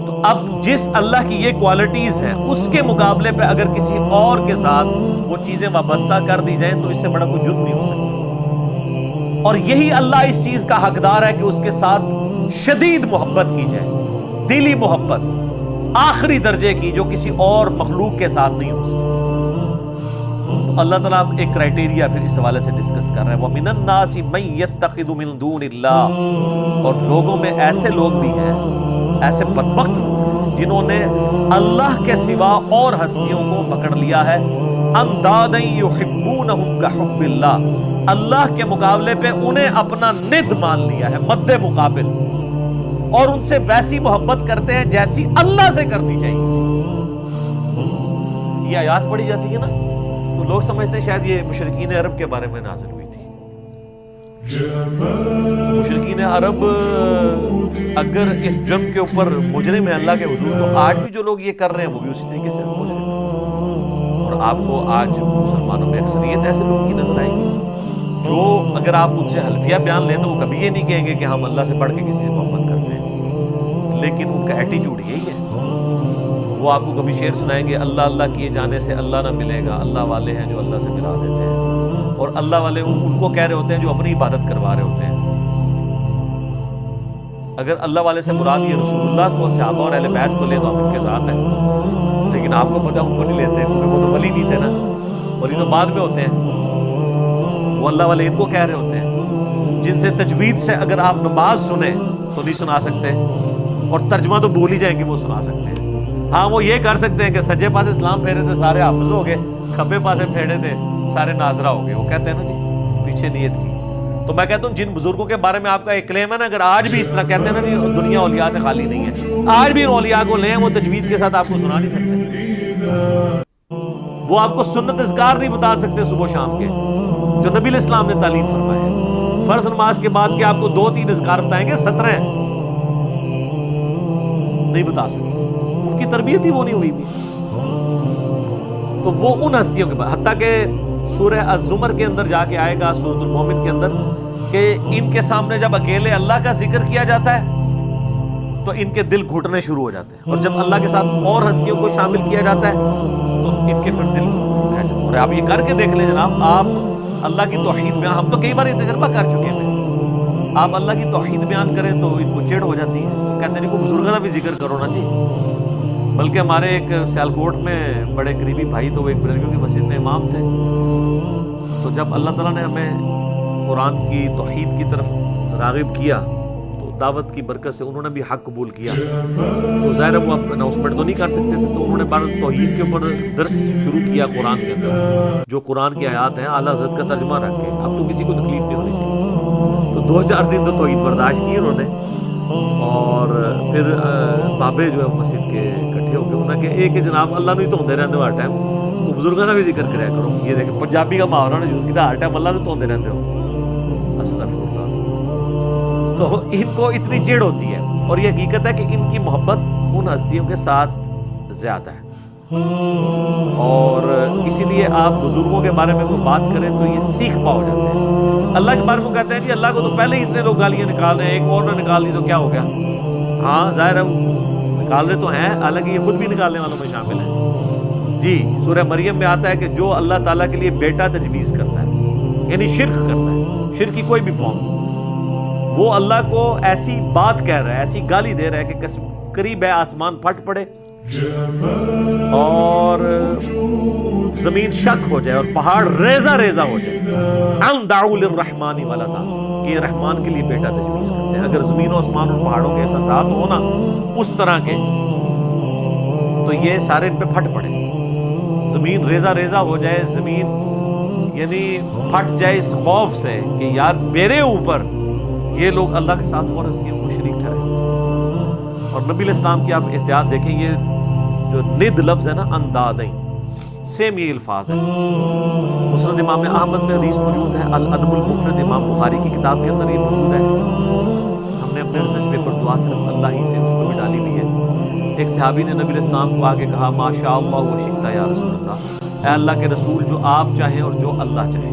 تو اب جس اللہ کی یہ کوالٹیز ہیں اس کے مقابلے پہ اگر کسی اور کے ساتھ وہ چیزیں وابستہ کر دی جائیں تو اس سے بڑا کوئی جرم نہیں ہو سکتا. اور یہی اللہ اس چیز کا حقدار ہے کہ اس کے ساتھ شدید محبت کی جائے، دلی محبت آخری درجے کی، جو کسی اور مخلوق کے ساتھ نہیں ہو سکتی. تو اللہ تعالیٰ ایک کرائٹیریا پھر اس حوالے سے ڈسکس کر رہے ہیں، وَمِنَ النَّاسِ مَن يَتَّخِذُ مِن دُونِ اللَّهِ، اور لوگوں میں ایسے لوگ بھی ہیں، ایسے بدبخت لوگ جنہوں نے اللہ کے سوا اور ہستیوں کو پکڑ لیا ہے، اندادا یحبونہم کحب اللہ، اللہ کے مقابلے پہ انہیں اپنا ند مان لیا ہے، مد مقابل، اور ان سے ویسی محبت کرتے ہیں جیسی اللہ سے کرنی چاہیے. یہ آیات پڑھی جاتی ہے نا تو لوگ سمجھتے ہیں شاید یہ مشرکین عرب کے بارے میں نازل ہوئی تھی. مشرکین عرب اگر اس جرم کے اوپر مجرم ہے اللہ کے حضور، تو آج بھی جو لوگ یہ کر رہے ہیں وہ بھی اسی طریقے سے مجرم ہیں. اور آپ کو آج مسلمانوں میں اکثریت ایسے لوگوں کی نظر آئے گی جو اگر آپ ان سے حلفیہ بیان لیں تو وہ کبھی یہ نہیں کہیں گے کہ ہم اللہ سے بڑھ کے کسی سے محبت کرتے ہیں، لیکن ان کا ایٹیٹیوڈ یہی ہے. وہ آپ کو کبھی شعر سنائیں گے، اللہ اللہ کیے جانے سے اللہ نہ ملے گا، اللہ والے ہیں جو اللہ سے ملا دیتے ہیں، اور اللہ والے ان کو کہہ رہے ہوتے ہیں جو اپنی عبادت کروا رہے ہوتے ہیں. اگر اللہ والے سے مراد یہ رسول اللہ کو، صحابہ اور اہل بیت کو لے تو آپ ان کے ساتھ ہیں، لیکن آپ کو پتہ ان کو نہیں لیتے کیونکہ وہ تو ولی نہیں تھے نا، ولی تو بعد میں ہوتے ہیں. وہ اللہ والے ان کو کہہ رہے ہوتے ہیں جن سے تجوید سے اگر آپ نماز سنیں تو نہیں سنا سکتے، اور ترجمہ تو بھول ہی جائیں کہ وہ سنا سکتے ہیں. ہاں وہ یہ کر سکتے ہیں کہ سجے پاسے اسلام پھیرے تھے سارے حافظ ہو گئے، کھبے پاسے پھیرے تھے سارے ناظرہ ہو گئے، وہ کہتے ہیں نا جی پیچھے نیت کی. تو میں کہتا ہوں جن بزرگوں کے بارے میں آپ کا ایک کلیم ہے نا، اگر آج بھی اس طرح کہتے ہیں نا جی دنیا اولیاء سے خالی نہیں ہے، آج بھی ان اولیاء کو لیں، وہ تجوید کے ساتھ آپ کو سنا نہیں سکتے، وہ آپ کو سنت اذکار نہیں بتا سکتے صبح شام کے جو نبی علیہ السلام نے تعلیم فرمائے ہیں. فرض نماز کے بعد کے آپ کو 2-3 اذکار بتائیں گے، 17 نہیں بتا سکتے، ان کی تربیت ہی وہ نہیں ہوئی بھی. تو وہ ان ہستیوں کے بعد، حتیٰ کہ سورہ الزمر کے اندر جا کے آئے گا، سورۃ المومن کے اندر، کہ ان کے سامنے جب اکیلے اللہ کا ذکر کیا جاتا ہے تو ان کے دل گھٹنے شروع ہو جاتے ہیں، اور جب اللہ کے ساتھ اور ہستیوں کو شامل کیا جاتا ہے تو ان کے پھر دل بہہ جاتے ہیں. اور آپ یہ کر کے دیکھ لیں جناب، آپ اللہ کی توحید بیان، ہم تو کئی بار یہ تجربہ کر چکے ہیں، آپ اللہ کی توحید بیان کریں تو ان کو چڑ ہو جاتی ہے، کہتے ہیں کو بزرگوں کا بھی ذکر کرو نا جی. بلکہ ہمارے ایک سیالکوٹ میں بڑے قریبی بھائی تو وہ ایک بریلویوں کی مسجد میں امام تھے، تو جب اللہ تعالیٰ نے ہمیں قرآن کی توحید کی طرف راغب کیا تو دعوت کی برکت سے انہوں نے بھی حق قبول کیا. تو ظاہر وہ اناؤنسمنٹ تو نہیں کر سکتے تھے، تو انہوں نے بار توحید کے اوپر درس شروع کیا قرآن کے اندر، جو قرآن کی آیات ہیں اعلیٰ حضرت کا ترجمہ رکھ کے. اب تو کسی کو تکلیف نہیں ہونی چاہیے. تو 2-4 دن تو توحید برداشت کی انہوں نے، اور پھر بابے جو ہے مسجد کے اکٹھے ہو کے انہوں نے کہ ایک جناب اللہ نہیں دھوندے رہتے ہو ہر ٹائم، وہ بزرگوں کا بھی ذکر کریا کرو. یہ دیکھیں پنجابی کا محاورہ نے یوز کیا، ہر ٹائم اللہ نہیں دھوندے رہتے ہو، استغفر اللہ. تو ان کو اتنی چڑ ہوتی ہے، اور یہ حقیقت ہے کہ ان کی محبت ان ہستیوں کے ساتھ زیادہ ہے. اور اسی لیے آپ بزرگوں کے بارے میں کوئی بات کریں تو یہ سیکھ پا ہو جاتے ہیں. اللہ کے بارے میں کہتے ہیں جی اللہ کو تو پہلے ہی اتنے لوگ گالیاں نکال رہے ہیں، ایک اور نے نکال دی تو کیا ہو گیا. ہاں ظاہر ہے نکال رہے تو ہیں، حالانکہ یہ خود بھی نکالنے والوں میں شامل ہیں. جی سورہ مریم میں آتا ہے کہ جو اللہ تعالیٰ کے لیے بیٹا تجویز کرتا ہے، یعنی شرک کرتا ہے، شرک کی کوئی بھی فارم، وہ اللہ کو ایسی بات کہہ رہا ہے، ایسی گالی دے رہا ہے کہ قریب ہے آسمان پھٹ پڑے اور زمین شک ہو جائے اور پہاڑ ریزہ ریزہ ہو جائے. ان دعوا للرحمن ولدا، کہ رحمان کے لیے بیٹا تجویز کرتے ہیں. اگر زمین و آسمان اور پہاڑوں کے احساسات ہو نا اس طرح کے، تو یہ سارے ان پہ پھٹ پڑے، زمین ریزہ ریزہ ہو جائے، زمین یعنی پھٹ جائے اس خوف سے کہ یار میرے اوپر یہ لوگ اللہ کے ساتھ اور ہستیوں کو شریک ٹھہرائے. اور نبی علیہ السلام کی آپ احتیاط دیکھیں، یہ جو ند لفظ ہے نا، اندادیں، سیم یہ الفاظ ہیں. مسند امام احمد میں حدیث موجود ہے، الادب المفرد امام بخاری کی کتاب کے اندر یہ موجود ہے. ہم نے اپنے ریسرچ پیپر دعا صرف اللہ ہی سے اس کو بھی ڈالی ہوئی ہے. ایک صحابی نے نبی علیہ السلام کو آگے کہا، ما شاء اللہ و شئت یا رسول اللہ، اے اللہ کے رسول جو آپ چاہیں اور جو اللہ چاہے.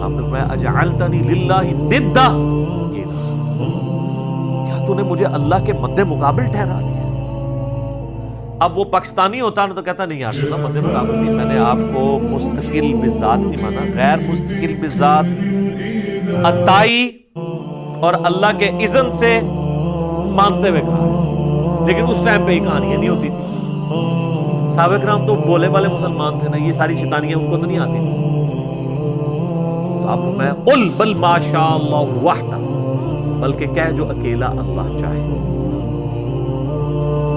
آپ نے فرمایا اجعلتنی للہ ندا، کیا تو نے مجھے اللہ کے مد مقابل ٹھہرا لیا. اب وہ پاکستانی ہوتا نا تو کہتا نہیں یار سنا مد مقابل نہیں، میں نے آپ کو مستقل بذات نہیں مانا، غیر مستقل بذات عطائی اور اللہ کے اذن سے مانتے ہوئے کہا، لیکن اس ٹائم پہ یہ کہانیاں نہیں ہوتی تھی۔ صحابہ کرام تو بولے والے مسلمان تھے نا، یہ ساری شیطانیاں ان کو تو نہیں آتی تھی۔ تو آپ میں قل بل ما شاء اللہ وحدہ، بلکہ کہہ جو اکیلا اللہ چاہے۔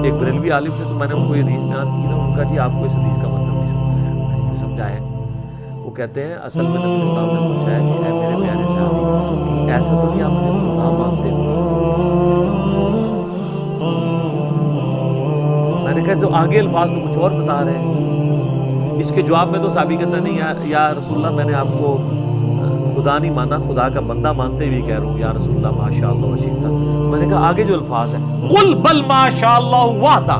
ایک بریلوی عالم تھے تو میں نے ان کو یہ حدیث بیان کی نا، ان کا جی آپ کو اس حدیث کا مطلب نہیں سمجھا ہے۔ وہ کہتے ہیں اصل میں نبی اسلام نے پوچھا ہے کہ اے میرے پیارے صحابی، ایسا تو نہیں آپ مجھے خدا مانتے ہو؟ میں نے کہا جو آگے الفاظ تو کچھ اور بتا رہے ہیں۔ اس کے جواب میں تو صحابی کہتا نہیں یا رسول اللہ میں نے آپ کو خدا نہیں مانا، خدا کا بندہ مانتے ہوئے کہہ رہا ہوں یا رسول اللہ ماشاء اللہ وشیتا۔ میں نے کہا آگے جو الفاظ ہیں قل بل ما شاء اللہ وحدہ،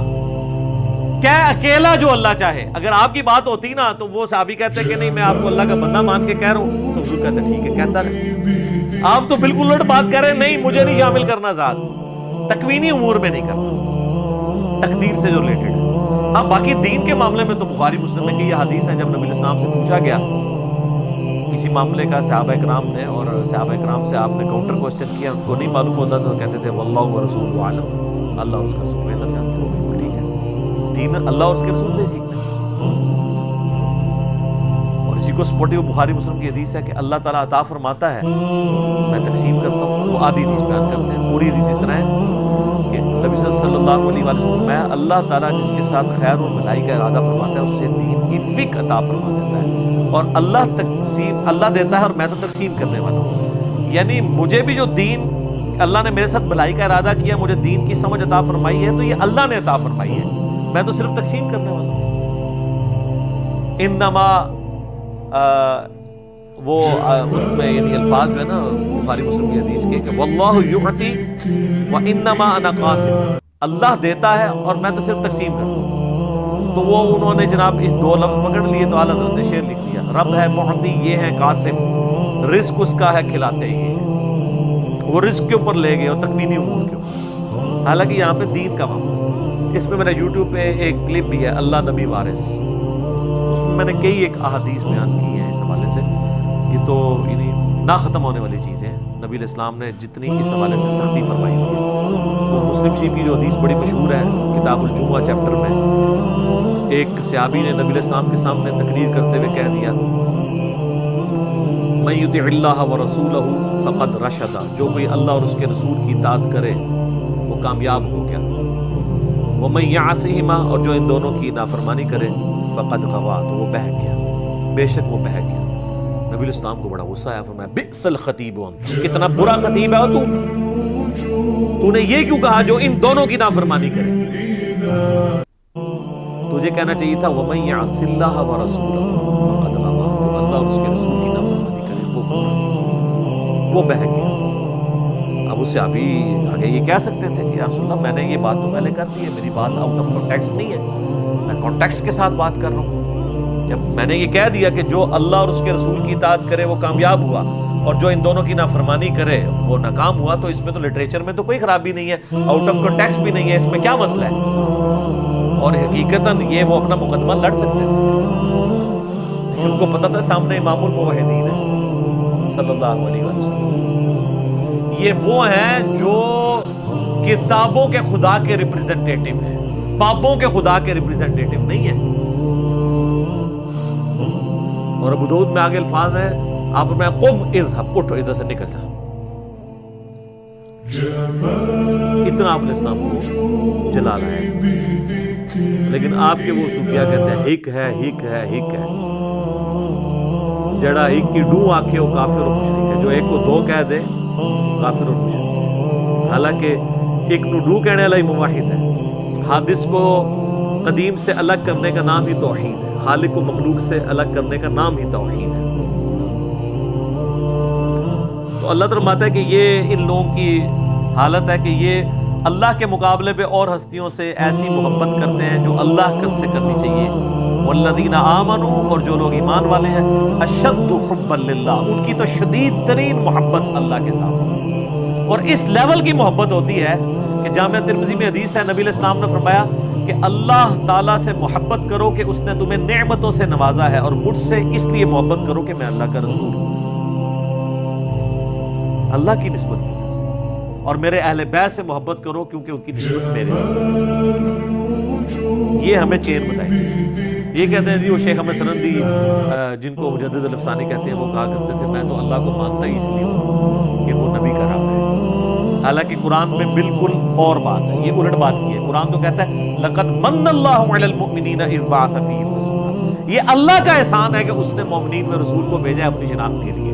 کہ اکیلا جو اللہ چاہے۔ اگر آپ کی بات ہوتی نا تو وہ صحابی کہتے کہ نہیں میں آپ کو اللہ کا بندہ مان کے کہہ رہا ہوں، تو حضور کہتے ٹھیک ہے کہتا رہے۔ آپ تو بالکل الٹ بات کہہ رہے ہیں، نہیں مجھے نہیں شامل کرنا ذات، تکوینی امور میں نہیں کرنا، تقدیر سے جو ریلیٹڈ ہے۔ ہاں باقی دین کے معاملے میں تو بخاری مسلم میں کہ یہ حدیث ہے، جب نبی علیہ السلام سے پوچھا گیا کسی معاملے کا صحابہ کرام نے، اور صحابہ کرام سے آپ نے کاؤنٹر کوسچن کیا، ان کو نہیں معلوم ہوتا تو کہتے تھے واللہ ورسولہ اعلم، اللہ اور اس کا رسول بہتر جانتے ہو۔ ٹھیک ہے، دین اللہ اور اس کے رسول سے سیکھنا ہے۔ اور اسی کو سپورٹیو بخاری مسلم کی حدیث ہے کہ اللہ تعالیٰ عطا فرماتا ہے میں تقسیم کرتا ہوں، وہ آدھی حدیث بیان کرتے ہیں، پوری حدیث اس طرح ہے کہ نبی صلی اللہ علیہ وسلم میں اللہ تعالیٰ جس کے ساتھ خیر اور بھلائی کا ارادہ فرماتا ہے اس سے دین کی فقہ عطا فرما دیتا ہے، اور اللہ دیتا ہے اور میں تو تقسیم کرنے والا ہوں۔ یعنی مجھے بھی جو دین اللہ نے میرے ساتھ بھلائی کا ارادہ کیا، مجھے دین کی سمجھ عطا فرمائی ہے، تو یہ اللہ نے عطا فرمائی ہے، میں تو صرف تقسیم کرنے والا ہوں۔ انما وہ اس میں یعنی الفاظ جو ہے نا بخاری مسلم کی حدیث کے کہ واللہ یعطی وانما انا قاسم، اللہ دیتا ہے اور میں تو صرف تقسیم کرتا ہوں۔ تو وہ انہوں نے جناب اس دو لفظ پکڑ لیے تو اعلیٰ حضرت نے شعر لکھ دیا، رب ہے معطی یہ ہے قاسم، رزق اس کا ہے کھلاتے یہ ہے۔ وہ رزق کے اوپر لے گئے اور تکوینی امور کے اوپر، حالانکہ یہاں پہ دین کا معاملہ۔ اس میں میرا یوٹیوب پہ ایک کلپ بھی ہے اللہ نبی وارث، اس میں میں نے کئی ایک احادیث بیان کی ہیں اس حوالے سے۔ یہ تو یعنی نہ ختم ہونے والی چیزیں ہیں، نبی علیہ السلام نے جتنی اس حوالے سے سختی فرمائی ہوئی ہے۔ وہ مسلم شریف کی جو حدیث بڑی مشہور ہے کتاب الجمعہ چیپٹر میں، ایک صحابی نے نبی علیہ السلام کے سامنے تقریر کرتے ہوئے کہہ دیا من یطع اللہ ورسولہ فقد رشد، جو کوئی اللہ اور اس کے رسول کی اطاعت کرے وہ کامیاب ہو گیا، ومن یعصہما، اور جو ان دونوں کی نافرمانی کرے فقد غوا، تو وہ بہک گیا، بے شک وہ بہک گیا۔ نبی علیہ السلام کو بڑا غصہ آیا، فرمایا بئس الخطیب انت، کتنا برا خطیب ہے تو نے یہ کیوں کہا جو ان دونوں کی نافرمانی کرے؟ تجھے کہنا چاہیے تھا وَمَن يَعْصِ اللَّهَ وَرَسُولَهُ فَقَدْ غَوَىٰ، جو اللہ اور اس کے رسول کی نافرمانی کرے وہ بہک گیا۔ اب اس سے ابھی آگے یہ کہہ سکتے تھے کہ یا رسول اللہ میں نے یہ بات تو پہلے کر دی ہے، میری بات آؤٹ آف کانٹیکسٹ نہیں ہے، میں کانٹیکسٹ کے ساتھ بات کر رہا ہوں۔ جب میں نے یہ کہہ دیا کہ جو اللہ اور اس کے رسول کی اطاعت کرے وہ کامیاب ہوا اور جو ان دونوں کی نافرمانی کرے وہ ناکام ہوا، تو اس میں تو لٹریچر میں تو کوئی خرابی نہیں ہے، آؤٹ آف کانٹیکسٹ بھی نہیں ہے، اس میں کیا مسئلہ ہے؟ اور حقیقتاً یہ وہ اپنا مقدمہ لڑ سکتے تھے، ان کو پتا تھا سامنے امام الموحدین ہے صلی اللہ علیہ وسلم۔ یہ وہ ہیں جو کتابوں کے خدا کے ریپریزنٹیٹیو ہیں، بابوں کے خدا کے ریپریزنٹیٹیو نہیں ہیں۔ اور ابو داؤد میں آگے الفاظ ہے، آپ میں قم اذهب، اٹھو ادھر سے نکل جا۔ اتنا آپ نے اسلام کو جلال ہے، لیکن آپ کے وہ صوفیاء کہتے ہیں ہک ہے ہک ہے ہک ہے، جڑا ہک کی ڈو آکھے وہ کافر اور مشرک ہے، جو ایک کو دو کہہ دے کافر اور مشرک ہے۔ حالانکہ ایک نو ڈو کہنے والا ہی موحد ہے۔ حادث کو قدیم سے الگ کرنے کا نام ہی توحید ہے، خالق کو مخلوق سے الگ کرنے کا نام ہی توحید ہے۔ تو اللہ تعالیٰ فرماتا ہے کہ یہ ان لوگوں کی حالت ہے کہ یہ اللہ کے مقابلے پہ اور ہستیوں سے ایسی محبت کرتے ہیں جو اللہ سے کرنی چاہیے۔ والذین آمنوا، اور جو لوگ ایمان والے ہیں، اشد حبا للہ، ان کی تو شدید ترین محبت اللہ کے ساتھ ہے، اور اس لیول کی محبت ہوتی ہے کہ جامعہ ترمذی میں حدیث ہے، نبی علیہ السلام نے فرمایا کہ اللہ تعالیٰ سے محبت کرو کہ اس نے تمہیں نعمتوں سے نوازا ہے، اور مجھ سے اس لیے محبت کرو کہ میں اللہ کا رسول ہوں، اللہ کی نسبت کی وجہ سے، اور میرے اہل بیت سے محبت کرو کیونکہ ان کی نسبت میرے سے۔ یہ ہمیں چین بتائی۔ یہ کہتے ہیں جی وہ شیخ احمد سرندی جن کو مجدد الافسانی کہتے ہیں، وہ کہا کرتے تھے میں تو اللہ کو مانتا ہی اس لیے ہوں کہ وہ نبی کا رب ہے، حالانکہ قرآن میں بالکل اور بات ہے، یہ الٹ بات کی ہے۔ قرآن تو کہتا ہے لَقَدْ مَنَّ اللَّهُ عَلَى الْمُؤْمِنِينَ إِذْ بَعَثَ فِيهِمْ رَسُولًا، یہ اللہ کا احسان ہے کہ اس نے مومنین میں رسول کو بھیجا ہے اپنی شناخت کے لیے۔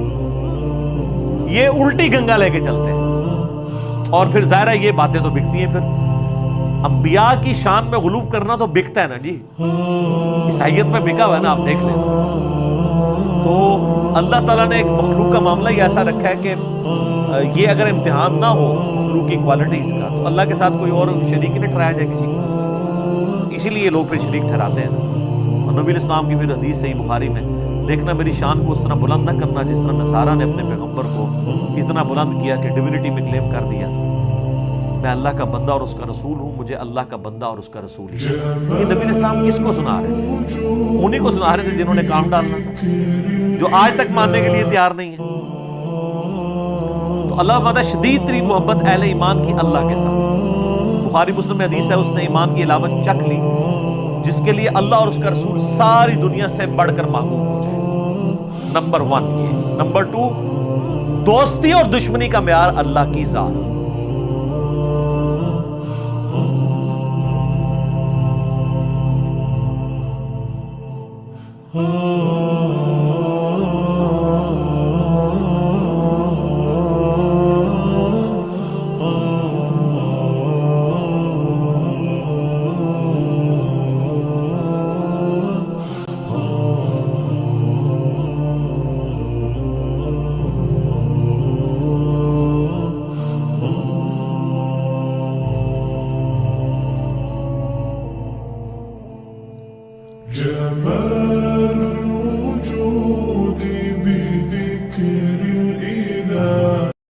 یہ الٹی گنگا لے کے چلتے ہیں، اور پھر ظاہر ہے یہ باتیں تو بکتی ہیں۔ پھر انبیاء کی شان میں غلوب کرنا تو بکتا ہے نا جی، عیسائیت میں بکا ہوا ہے نا، آپ دیکھ لیں۔ تو اللہ تعالیٰ نے ایک مخلوق کا معاملہ ہی ایسا رکھا ہے کہ یہ اگر امتحان نہ ہو مخلوق کی کوالٹیز کا، تو اللہ کے ساتھ کوئی اور شریک ہی نہ ٹھہرایا جائے کسی کو، اسی لیے لوگ پھر شریک ٹھہراتے ہیں۔ اور نبی علیہ السلام کی پھر حدیث صحیح بخاری میں دیکھنا، میری شان کو اس طرح بلند نہ کرنا جس طرح نصارہ نے اپنے پیغمبر کو اتنا بلند کیا کہ ڈیوینٹی میں کلیم کر دیا، میں اللہ کا بندہ اور اس کا رسول ہوں، مجھے اللہ کا بندہ اور اس کا رسول ہی ہے۔ یہ نبی علیہ السلام کس کو سنا رہے تھے؟ انہی کو سنا رہے تھے جنہوں نے کام ڈالنا تھا، جو آج تک ماننے کے لیے تیار نہیں ہے۔ تو اللہ فرماتا ہے شدید ترین محبت اہل ایمان کی اللہ کے ساتھ۔ بخاری مسلم میں حدیث ہے اس نے ایمان کی علامت چکھ لی جس کے لیے اللہ اور اس کا رسول ساری دنیا سے بڑھ کر محبوب ہو جائے۔ نمبر 1 یہ۔ نمبر 2 دوستی اور دشمنی کا معیار اللہ کی ذات۔ جمال